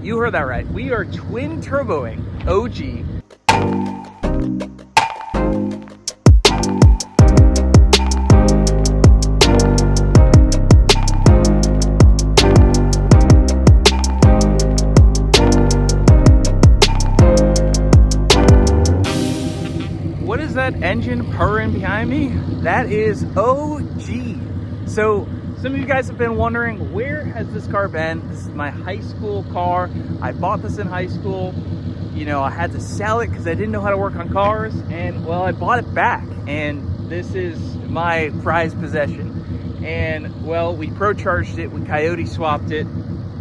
You heard that right. We are twin turboing OG. What is that engine purring behind me? That is OG. So some of you guys have been wondering, where has this car been? This is my high school car. I bought this in high school. You know, I had to sell it because I didn't know how to work on cars. And well, I bought it back. And this is my prized possession. And well, we pro charged it. We Coyote swapped it.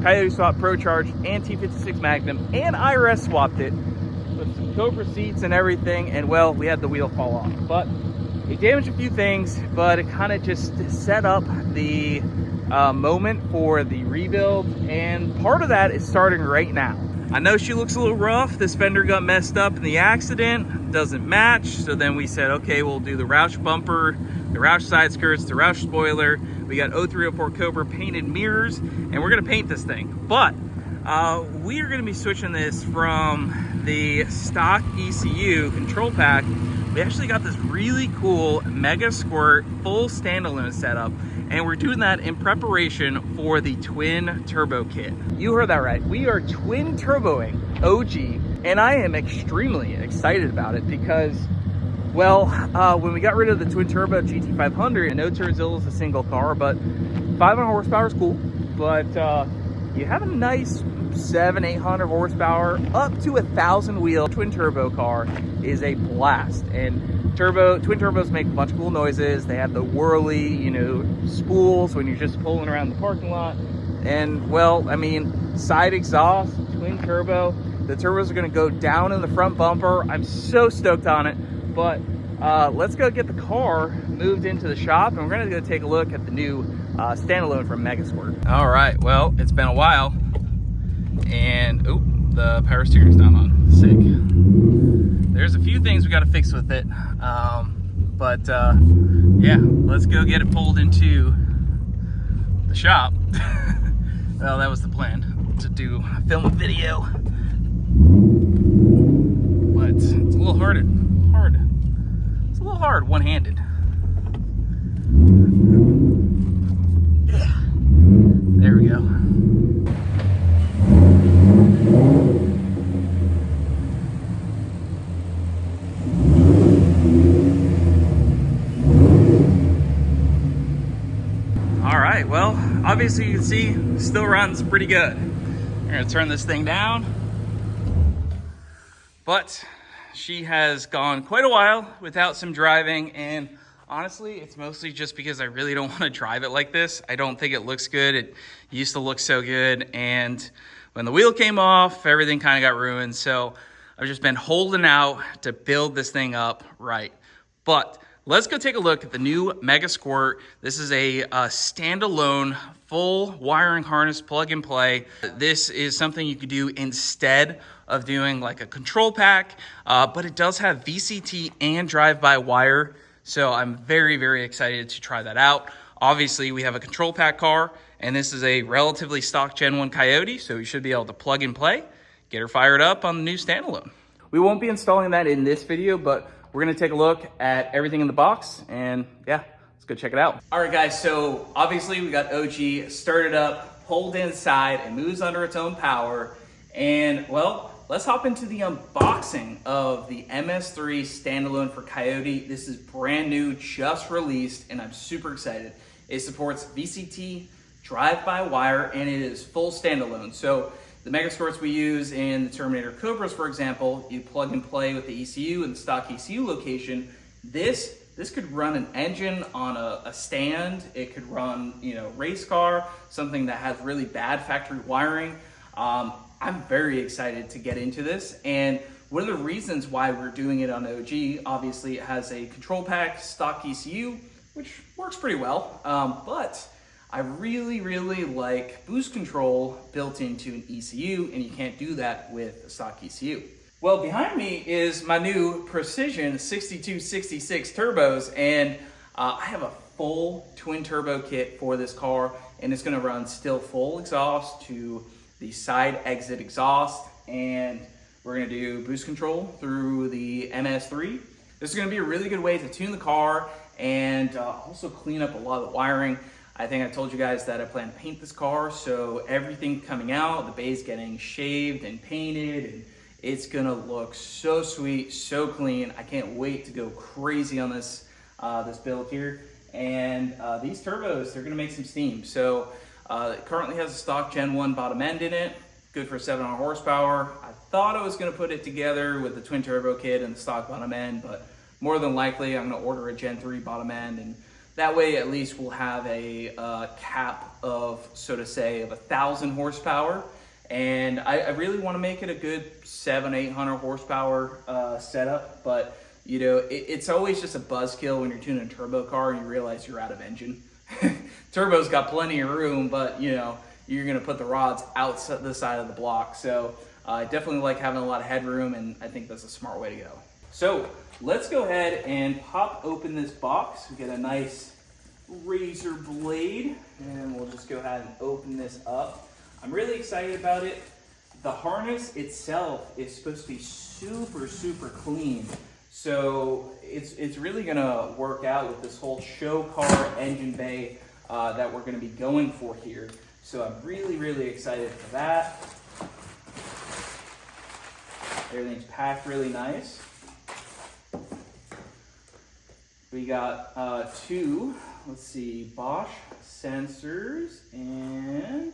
Coyote swap pro charged and T56 Magnum. And IRS swapped it with some Cobra seats and everything. And well, we had the wheel fall off. But it damaged a few things, but it kind of just set up the moment for the rebuild, and part of that is starting right now. I know she looks a little rough. This fender got messed up in the accident, doesn't match, so then we said, okay, we'll do the Roush bumper, the Roush side skirts, the Roush spoiler. We got 0304 Cobra painted mirrors, and we're gonna paint this thing. But we are gonna be switching this from the stock ECU control pack. We actually got this really cool Mega Squirt full standalone setup, and we're doing that in preparation for the twin turbo kit. You heard that right. We are twin turboing OG, and I am extremely excited about it because, well, when we got rid of the twin turbo GT500, I know Terzilla is a single car, but 500 horsepower is cool. But you have a nice 700-800 horsepower up to 1,000 wheel twin turbo car is a blast. And twin turbos make a bunch of cool noises. They have the whirly, you know, spools when you're just pulling around the parking lot. And well, I mean, side exhaust, twin turbo. The turbos are going to go down in the front bumper. I'm so stoked on it. But let's go get the car moved into the shop, and we're going to go take a look at the new standalone from Mega Squirt. All right, well, it's been a while. And oh, the power steering's not on. Sick. There's a few things we got to fix with it, yeah, let's go get it pulled into the shop. Well, that was the plan, to film a video, but it's a little hard. It's a little hard one-handed. Yeah, there we go. Well, obviously you can see still runs pretty good. We're gonna turn this thing down, but she has gone quite a while without some driving, and honestly it's mostly just because I really don't want to drive it like this. I don't think it looks good. It used to look so good, and when the wheel came off, everything kind of got ruined. So I've just been holding out to build this thing up right. But let's go take a look at the new Mega Squirt. This is a standalone full wiring harness plug and play. This is something you could do instead of doing like a control pack, but it does have VCT and drive-by-wire. So I'm very, very excited to try that out. Obviously, we have a control pack car, and this is a relatively stock Gen 1 Coyote, so you should be able to plug and play, get her fired up on the new standalone. We won't be installing that in this video, but we're gonna take a look at everything in the box, and yeah, let's go check it out. All right, guys, so obviously we got OG started up, pulled inside, and moves under its own power. And well, let's hop into the unboxing of the MS3 Standalone for Coyote. This is brand new, just released, and I'm super excited. It supports VCT, drive-by-wire, and it is full standalone. So the Mega Squirts we use in the Terminator Cobras, for example, you plug and play with the ECU in the stock ECU location. This could run an engine on a stand. It could run, you know, race car, something that has really bad factory wiring. I'm very excited to get into this. And one of the reasons why we're doing it on OG, obviously it has a control pack, stock ECU, which works pretty well, but I really, really like boost control built into an ECU, and you can't do that with a stock ECU. Well, behind me is my new Precision 6266 turbos, and I have a full twin turbo kit for this car, and it's gonna run still full exhaust to the side exit exhaust, and we're gonna do boost control through the MS3. This is gonna be a really good way to tune the car and also clean up a lot of the wiring. I think I told you guys that I plan to paint this car, so everything coming out, the bay's getting shaved and painted, and it's gonna look so sweet, so clean. I can't wait to go crazy on this this build here. And these turbos, they're gonna make some steam. So it currently has a stock Gen 1 bottom end in it, good for 700 horsepower. I thought I was gonna put it together with the twin turbo kit and the stock bottom end, but more than likely I'm gonna order a Gen 3 bottom end, and that way at least we'll have a cap of, so to say, of 1,000 horsepower. And I really wanna make it a good 700-800 horsepower setup, but you know, it's always just a buzzkill when you're tuning a turbo car and you realize you're out of engine. Turbo's got plenty of room, but you know, you're gonna put the rods outside the side of the block. So I definitely like having a lot of headroom, and I think that's a smart way to go. So let's go ahead and pop open this box. We get a nice razor blade, and we'll just go ahead and open this up. I'm really excited about it. The harness itself is supposed to be super, super clean. So it's really gonna work out with this whole show car engine bay that we're gonna be going for here. So I'm really, really excited for that. Everything's packed really nice. We got two, let's see, Bosch sensors and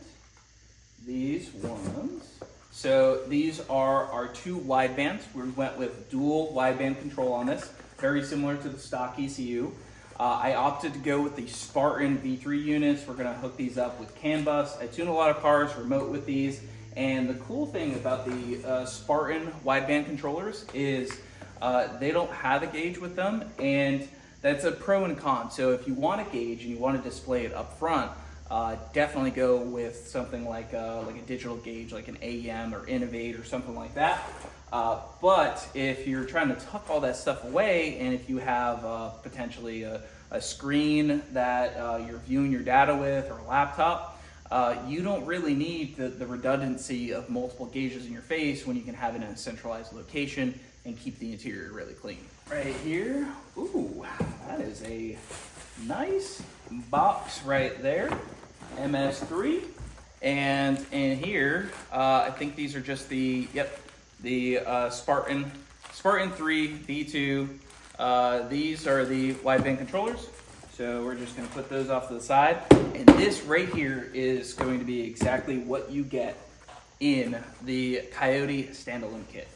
these ones. So these are our two widebands. We went with dual wideband control on this, very similar to the stock ECU. I opted to go with the Spartan V3 units. We're gonna hook these up with CAN bus. I tune a lot of cars remote with these, and the cool thing about the Spartan wideband controllers is they don't have a gauge with them, and that's a pro and con. So if you want a gauge and you want to display it up front, definitely go with something like a digital gauge, like an AEM or Innovate or something like that. But if you're trying to tuck all that stuff away, and if you have potentially a screen that you're viewing your data with, or a laptop, you don't really need the redundancy of multiple gauges in your face when you can have it in a centralized location and keep the interior really clean. Right here, ooh, that is a nice box right there. MS3, and in here I think these are just the Spartan 3 V2. These are the wideband controllers, so we're just going to put those off to the side, and this right here is going to be exactly what you get in the Coyote Standalone kit.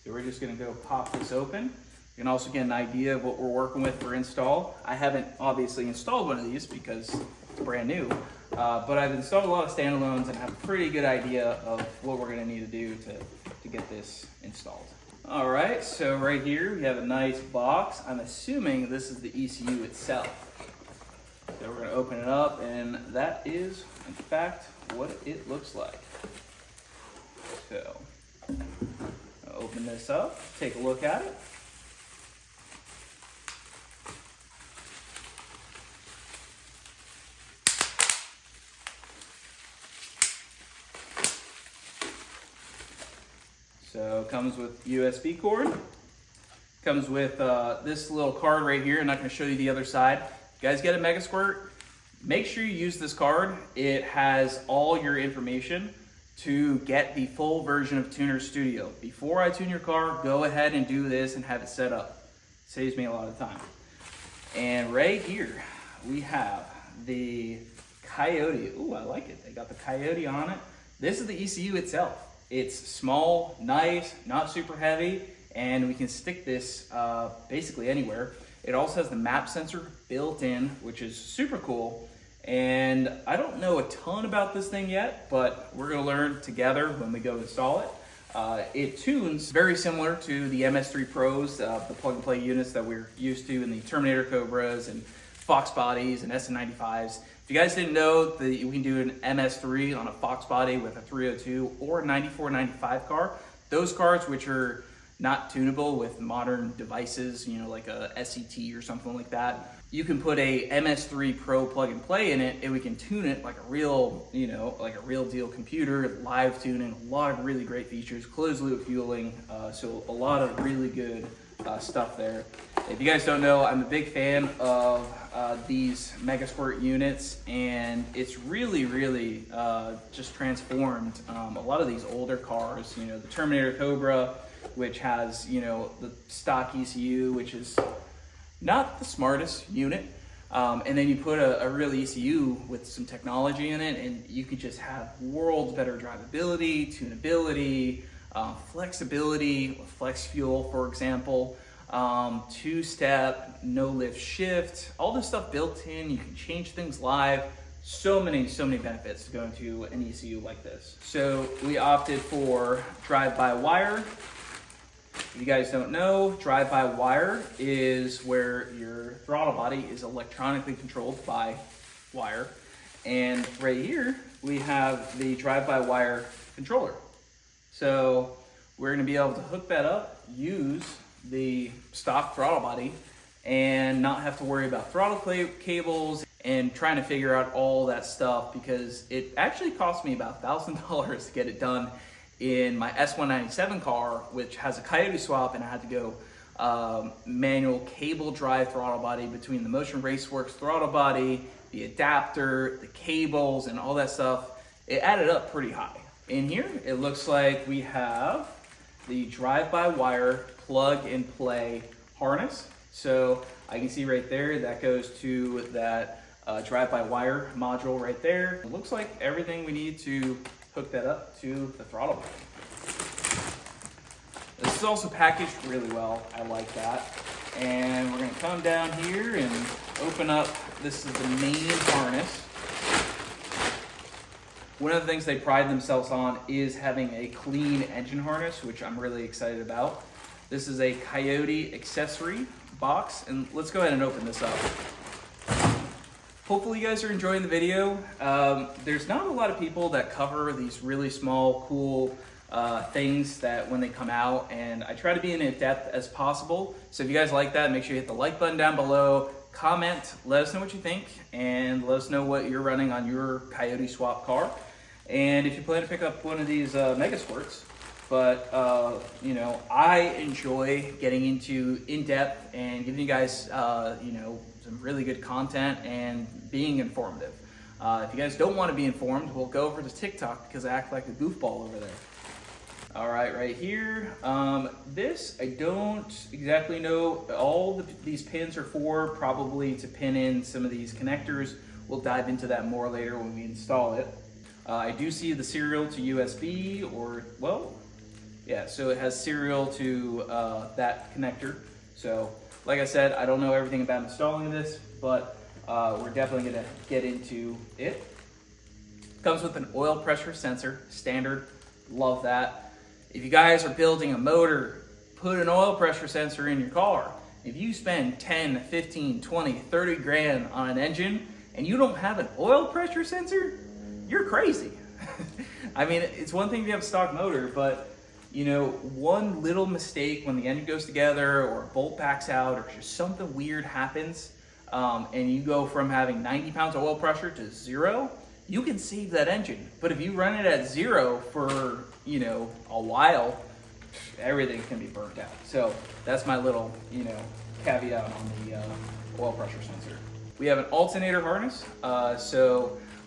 So we're just going to go pop this open. You can also get an idea of what we're working with for install. I haven't obviously installed one of these because it's brand new, but I've installed a lot of standalones and have a pretty good idea of what we're gonna need to do to get this installed. All right, so right here we have a nice box. I'm assuming this is the ECU itself. So we're gonna open it up, and that is, in fact, what it looks like. So, I'll open this up, take a look at it. So it comes with USB cord, comes with this little card right here. I'm not gonna show you the other side. If you guys get a Mega Squirt, make sure you use this card. It has all your information to get the full version of Tuner Studio. Before I tune your car, go ahead and do this and have it set up. It saves me a lot of time. And right here, we have the Coyote. Ooh, I like it. They got the Coyote on it. This is the ECU itself. It's small, nice, not super heavy, and we can stick this basically anywhere. It also has the map sensor built in, which is super cool. And I don't know a ton about this thing yet, but we're gonna learn together when we go install it. It tunes very similar to the MS3 Pros, the plug and play units that we're used to in the Terminator Cobras and Fox bodies and SN95s. If you guys didn't know, we can do an MS3 on a Fox body with a 302 or a 9495 car. Those cars which are not tunable with modern devices, you know, like a SET or something like that, you can put a MS3 Pro plug and play in it, and we can tune it like a real, like a real deal computer, live tuning, a lot of really great features, closed loop fueling, so a lot of really good stuff there. If you guys don't know, I'm a big fan of these Mega Squirt units, and it's really just transformed a lot of these older cars. The Terminator Cobra, which has the stock ECU, which is not the smartest unit, and then you put a real ECU with some technology in it, and you could just have worlds better drivability, tunability, flexibility, flex fuel, for example, two-step, no lift shift, all this stuff built in. You can change things live. So many benefits to going to an ECU like this. So we opted for drive-by-wire. If you guys don't know, drive-by-wire is where your throttle body is electronically controlled by wire. And right here, we have the drive-by-wire controller. So we're gonna be able to hook that up, use the stock throttle body, and not have to worry about throttle cables and trying to figure out all that stuff, because it actually cost me about $1,000 to get it done in my S197 car, which has a Coyote swap, and I had to go manual cable drive throttle body between the Motion Raceworks throttle body, the adapter, the cables, and all that stuff. It added up pretty high. In here, it looks like we have the drive-by-wire plug and play harness. So I can see right there, that goes to that drive-by-wire module right there. It looks like everything we need to hook that up to the throttle body. This is also packaged really well. I like that. And we're gonna come down here and open up, this is the main harness. One of the things they pride themselves on is having a clean engine harness, which I'm really excited about. This is a Coyote accessory box, and let's go ahead and open this up. Hopefully you guys are enjoying the video. There's not a lot of people that cover these really small, cool things that when they come out, and I try to be in depth as possible. So if you guys like that, make sure you hit the like button down below, comment, let us know what you think, and let us know what you're running on your Coyote swap car. And if you plan to pick up one of these Mega Squirts. But I enjoy getting into in-depth and giving you guys some really good content and being informative. If you guys don't want to be informed, we'll go over to TikTok, because I act like a goofball over there. All right here, this I don't exactly know all these pins are for, probably to pin in some of these connectors. We'll dive into that more later when we install it. I do see the serial to USB, so it has serial to that connector. So like I said, I don't know everything about installing this, but we're definitely gonna get into it. Comes with an oil pressure sensor, standard, love that. If you guys are building a motor, put an oil pressure sensor in your car. If you spend 10, 15, 20, 30 grand on an engine and you don't have an oil pressure sensor, you're crazy. I mean, it's one thing if you have a stock motor, but one little mistake when the engine goes together, or a bolt backs out, or just something weird happens, and you go from having 90 pounds of oil pressure to 0, you can save that engine. But if you run it at 0 for, a while, everything can be burnt out. So that's my little, caveat on the oil pressure sensor. We have an alternator harness.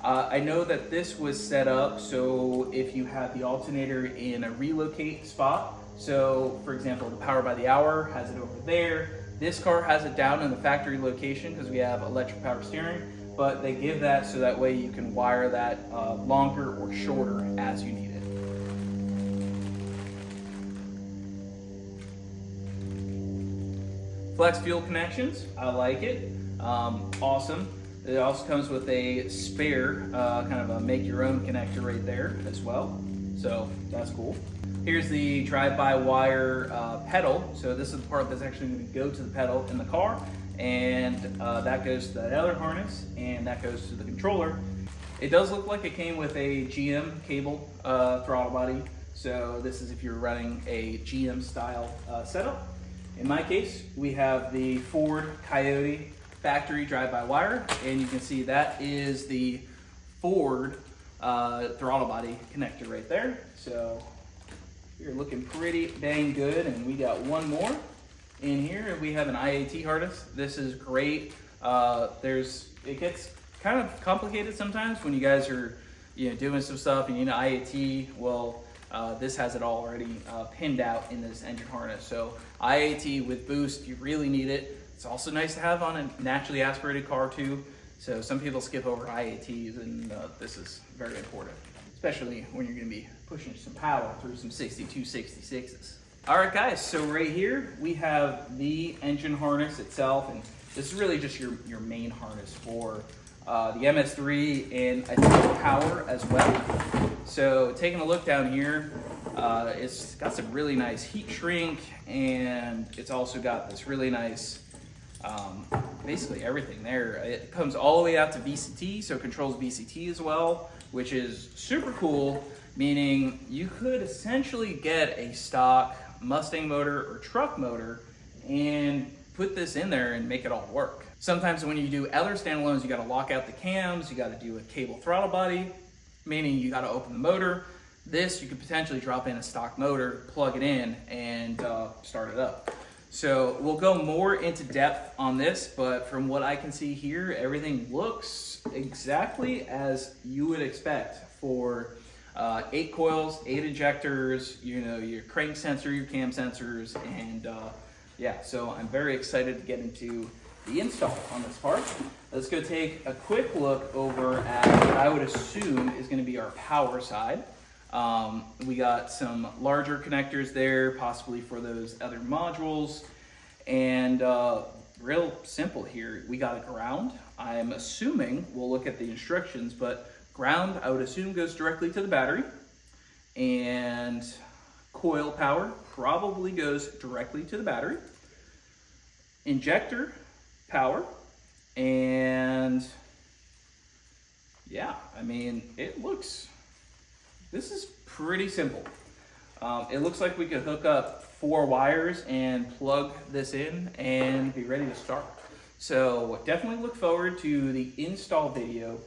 I know that this was set up so if you have the alternator in a relocate spot, so for example, the Power by the Hour has it over there. This car has it down in the factory location because we have electric power steering, but they give that so that way you can wire that longer or shorter as you need it. Flex fuel connections, I like it, awesome. It also comes with a spare, kind of a make your own connector right there as well. So that's cool. Here's the drive-by-wire pedal. So this is the part that's actually going to go to the pedal in the car. And that goes to that other harness, and that goes to the controller. It does look like it came with a GM cable throttle body. So this is if you're running a GM style setup. In my case, we have the Ford Coyote factory drive-by-wire, and you can see that is the Ford throttle body connector right there. So you're looking pretty dang good. And we got one more in here. We have an IAT harness. This is great. It gets kind of complicated sometimes when you guys are doing some stuff and you need an IAT. Well, this has it all already pinned out in this engine harness. So IAT with boost, you really need it. It's also nice to have on a naturally aspirated car too. So some people skip over IATs, and this is very important, especially when you're going to be pushing some power through some 62, 66s. All right, guys, so right here we have the engine harness itself, and this is really just your main harness for the MS3 and I think power as well. So taking a look down here, it's got some really nice heat shrink, and it's also got this really nice basically everything there. It comes all the way out to VCT, so it controls VCT as well, which is super cool, meaning you could essentially get a stock Mustang motor or truck motor and put this in there and make it all work. Sometimes when you do other standalones, you got to lock out the cams, you got to do a cable throttle body, meaning you got to open the motor. This, you could potentially drop in a stock motor, plug it in, and start it up. So we'll go more into depth on this, but from what I can see here, everything looks exactly as you would expect for 8 coils, 8 injectors, your crank sensor, your cam sensors, and yeah, so I'm very excited to get into the install on this part. Let's go take a quick look over at what I would assume is going to be our power side. We got some larger connectors there, possibly for those other modules, and real simple here. We got a ground. I'm assuming, we'll look at the instructions, but ground I would assume goes directly to the battery, and coil power probably goes directly to the battery. Injector power, and yeah, I mean, this is pretty simple. It looks like we could hook up 4 wires and plug this in and be ready to start. So definitely look forward to the install video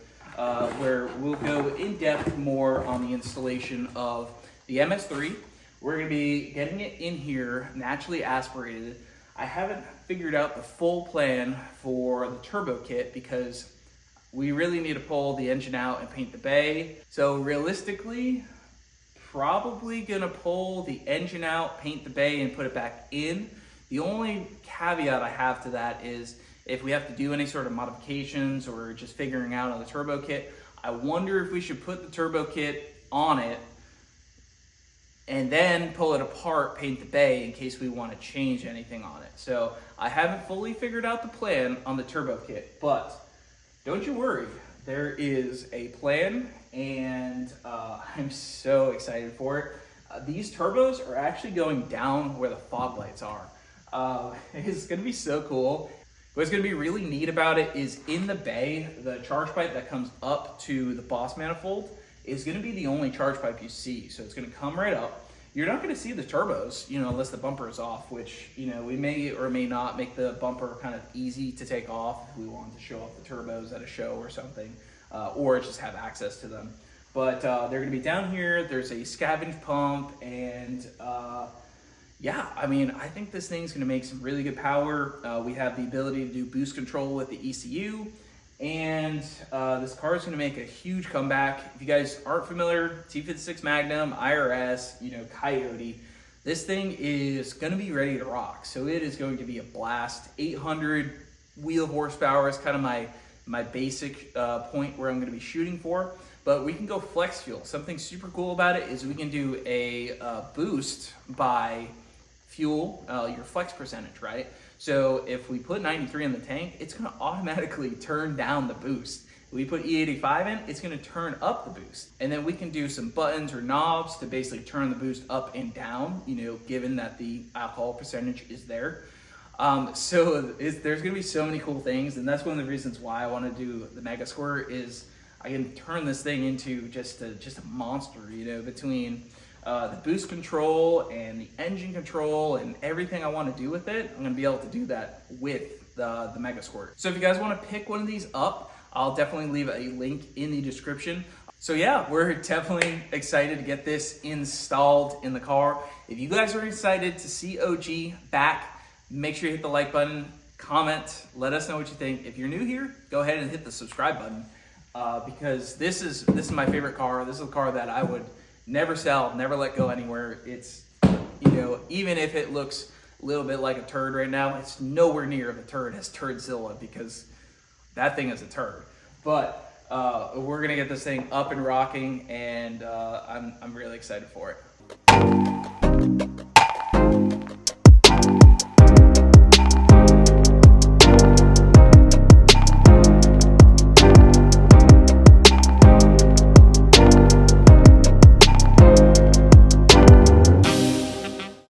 where we'll go in depth more on the installation of the MS3. We're gonna be getting it in here naturally aspirated. I haven't figured out the full plan for the turbo kit because we really need to pull the engine out and paint the bay. So realistically, probably gonna pull the engine out, paint the bay, and put it back in. The only caveat I have to that is if we have to do any sort of modifications or just figuring out on the turbo kit, I wonder if we should put the turbo kit on it and then pull it apart, paint the bay in case we want to change anything on it. So I haven't fully figured out the plan on the turbo kit, but don't you worry, there is a plan, and I'm so excited for it. These turbos are actually going down where the fog lights are. It's gonna be so cool. What's gonna be really neat about it is in the bay, the charge pipe that comes up to the boss manifold is gonna be the only charge pipe you see. So it's gonna come right up. You're not gonna see the turbos, unless the bumper is off, which, we may or may not make the bumper kind of easy to take off if we wanted to show off the turbos at a show or something, or just have access to them. But they're gonna be down here. There's a scavenge pump, and yeah, I mean, I think this thing's gonna make some really good power. We have the ability to do boost control with the ECU, and this car is gonna make a huge comeback. If you guys aren't familiar, T56 Magnum, IRS, Coyote, this thing is gonna be ready to rock. So it is going to be a blast. 800 wheel horsepower is kind of my basic point where I'm gonna be shooting for, but we can go flex fuel. Something super cool about it is we can do a boost by fuel, your flex percentage, right? So if we put 93 in the tank, it's gonna automatically turn down the boost. If we put E85 in, it's gonna turn up the boost. And then we can do some buttons or knobs to basically turn the boost up and down, given that the alcohol percentage is there. So there's gonna be so many cool things, and that's one of the reasons why I wanna do the Mega Squirt is I can turn this thing into just a monster, between the boost control and the engine control and everything I want to do with it. I'm going to be able to do that with the Mega Squirt. So if you guys want to pick one of these up, I'll definitely leave a link in the description. So yeah, we're definitely excited to get this installed in the car. If you guys are excited to see OG back, make sure you hit the like button, comment, let us know what you think. If you're new here, go ahead and hit the subscribe button because this is my favorite car. This is a car that I would never sell, never let go anywhere. It's, you know, even if it looks a little bit like a turd right now, it's nowhere near the turd as Turdzilla because that thing is a turd. But we're gonna get this thing up and rocking, and I'm really excited for it.